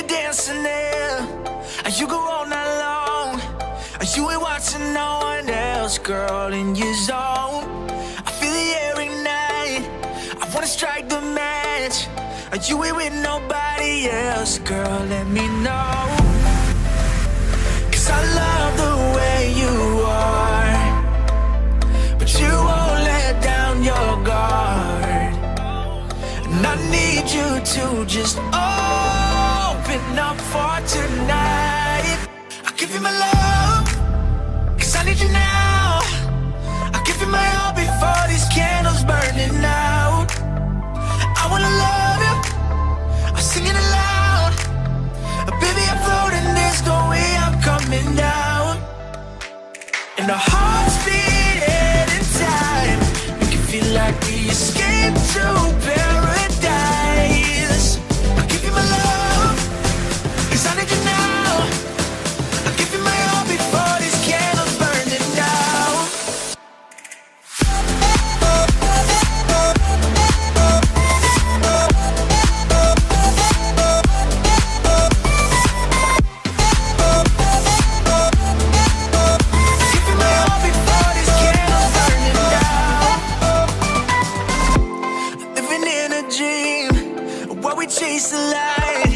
dancing there, you go all night long. You ain't watching no one else, girl, in your zone. I feel the air ignite, I wanna strike the match. You ain't with nobody else, girl, let me know. 'Cause I love the way you are, but you won't let down your guard. And I need you to just open up for tonight. I'll give you my love, 'cause I need you now. I'll give you my all before these candles burning out. I wanna love you, I'm singing it loud. Baby, I'm floating, there's no way I'm coming down. And our hearts beating in time, make it feel like we escaped to paradise. I'll give you my love, 'cause I need you now. I'll give you my all before these candles burning down. Give you my all before these candles burning down. Living in a dream while we chase the light.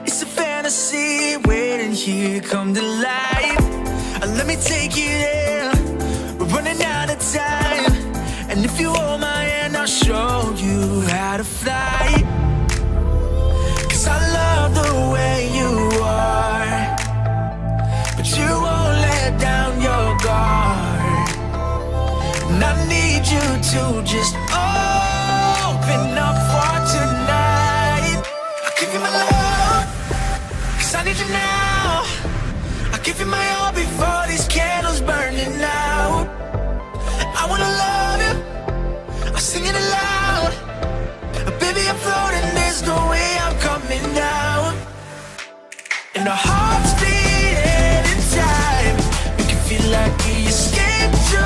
It's a fantasy waiting here, come to life. Let me take you there, we're running out of time. And if you hold my hand, I'll show you how to fly. 'Cause I love the way you are, but you won't let down your guard. And I need you to just open up for tonight. I'll give you my love, 'cause I need you now. I'll give you my all before these candles burning out. I wanna love you, I'm singing it loud. Baby, I'm floating, there's no way I'm coming down. And our hearts beating in time, make it feel like we escaped to